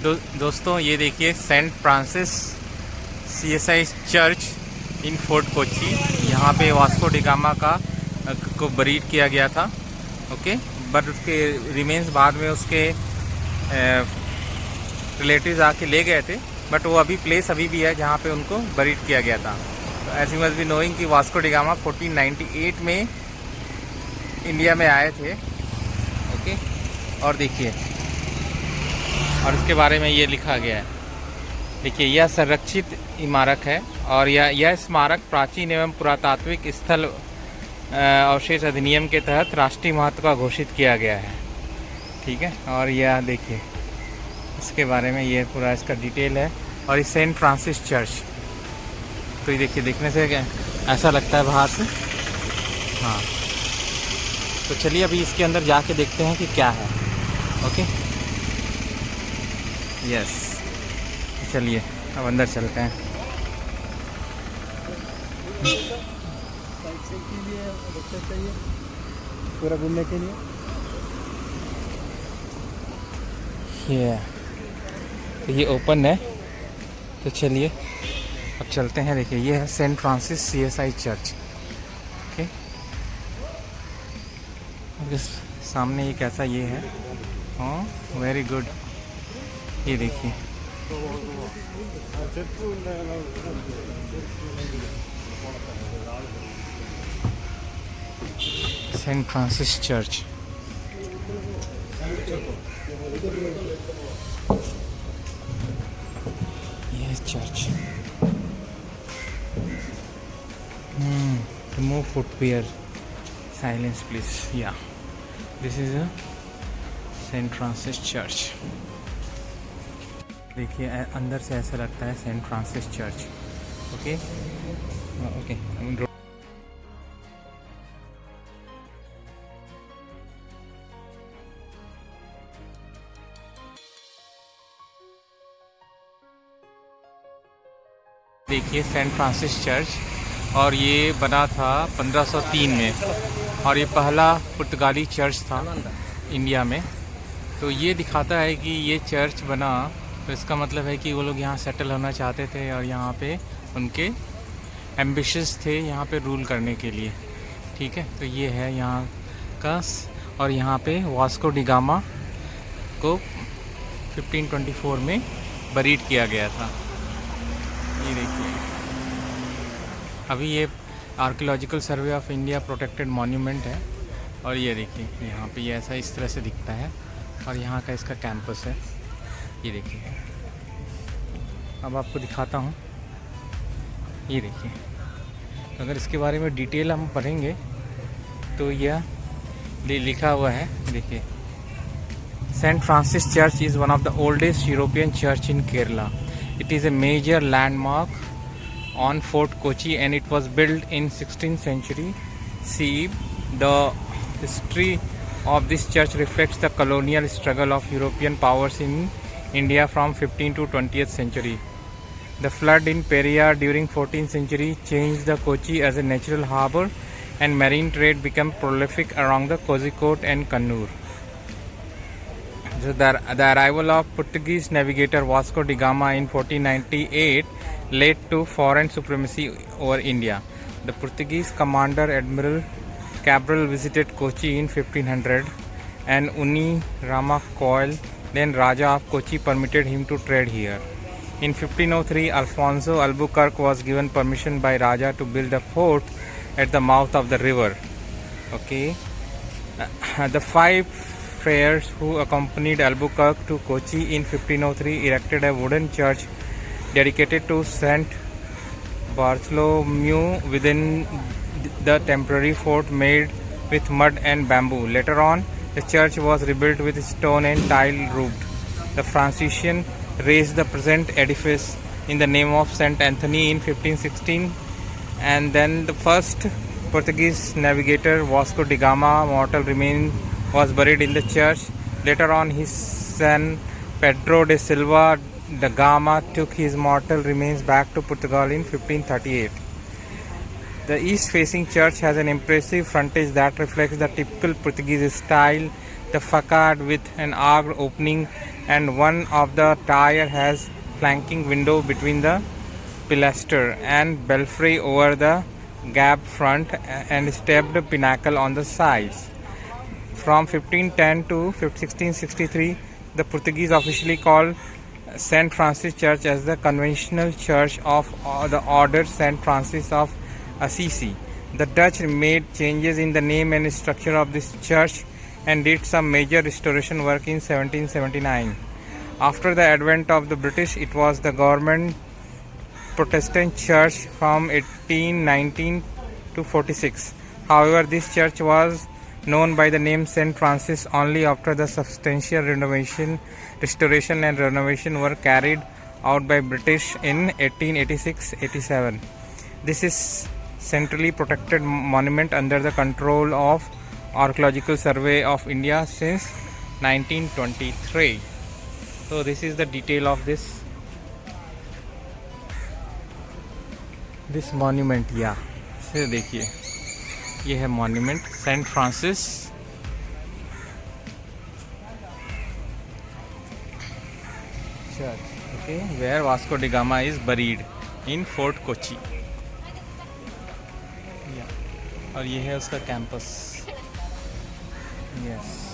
दोस्तों ये देखिए Saint Francis CSI church in Fort Kochi. यहाँ पे वास्को डी गामा को बरीड किया गया था। ओके, बट उसके रिमेन्स बाद में उसके रिलेटिव्स आके ले गए थे, बट वो प्लेस अभी भी है जहाँ पे उनको बरीड किया गया था। As you must be knowing कि वास्को डी गामा 1498 में इंडिया में आए थे। ओके, और देखिए, और इसके बारे में ये लिखा गया है। देखिए, यह संरक्षित इमारत है और यह स्मारक प्राचीन एवं पुरातात्विक स्थल अवशेष अधिनियम के तहत राष्ट्रीय महत्व का घोषित किया गया है। ठीक है, और यह देखिए इसके बारे में ये पूरा इसका डिटेल है। और ये सेंट फ्रांसिस चर्च, तो ये देखिए, देखने से ऐसा लगता है बाहर से। हाँ, तो चलिए अभी इसके अंदर जाके देखते हैं कि क्या है। ओके, यस, चलिए अब अंदर चलते हैं। पूरा घूमने के लिए ये ओपन है, तो चलिए अब चलते हैं। देखिए, ये है Saint Francis CSI church. Okay, और सामने एक ऐसा ये है। हाँ, वेरी गुड। ये देखिए, सेंट फ्रांसिस चर्च। ये church. Remove footwear, silence please. या this is a Saint Francis church. देखिए, अंदर से ऐसा लगता है Saint Francis church. Okay okay, देखिए सेंट फ्रांसिस चर्च, और ये बना था 1503 में, और ये पहला पुर्तगाली चर्च था इंडिया में। तो ये दिखाता है कि ये चर्च बना, तो इसका मतलब है कि वो लोग यहाँ सेटल होना चाहते थे और यहाँ पे उनके एम्बिशस थे यहाँ पे रूल करने के लिए। ठीक है, तो ये है यहाँ का। और यहाँ पे वास्को डी गामा को 1524 में बरीड किया गया था। ये देखिए, अभी ये archaeological survey of India protected monument है। और ये देखिए, यहाँ पे ये ऐसा इस तरह से दिखता है, और यहाँ का इसका कैंपस है। ये देखिए, अब आपको दिखाता हूँ। ये देखिए, अगर इसके बारे में डिटेल हम पढ़ेंगे तो यह लिखा हुआ है। देखिए, Saint Francis church is one of the oldest European church in Kerala. It is a major landmark on Fort Kochi and it was built in 16th century CE. The history of this church reflects the colonial struggle of European powers in India from 15th to 20th century. The flood in Periyar during 14th century changed the Kochi as a natural harbour and marine trade became prolific along the Kozhikode and Kannur. The arrival of Portuguese navigator Vasco da Gama in 1498 led to foreign supremacy over India. The Portuguese commander Admiral Cabral visited Kochi in 1500 and Uni Rama Coil, then Raja of Kochi, permitted him to trade here. In 1503, Alfonso Albuquerque was given permission by Raja to build a fort at the mouth of the river. Okay, the five friars who accompanied Albuquerque to Kochi in 1503 erected a wooden church dedicated to Saint Bartholomew within the temporary fort made with mud and bamboo. Later on, the church was rebuilt with stone and tile roofed. The Franciscan raised the present edifice in the name of Saint Anthony in 1516, and then the first Portuguese navigator Vasco da Gama mortal remains was buried in the church. Later on, his son Pedro de Silva da Gama took his mortal remains back to Portugal in 1538. The east-facing church has an impressive frontage that reflects the typical Portuguese style the facade with an arched opening, and one of the tower has flanking window between the pilaster and belfry over the gap front and stepped pinnacle on the sides. From 1510 to 1663, the Portuguese officially called St. Francis Church as the conventional church of the Order St. Francis of Assisi. The Dutch made changes in the name and structure of this church and did some major restoration work in 1779. After the advent of the British, it was the government Protestant church from 1819 to 46. However, this church was known by the name St. Francis only after the substantial restoration and renovation were carried out by British in 1886-87. This is centrally protected monument under the control of Archaeological Survey of India since 1923. So this is the detail of this monument. या से देखिए, ये है monument St. Francis Church, okay, where Vasco da Gama is buried in Fort Kochi. और ये है उसका campus. Yes.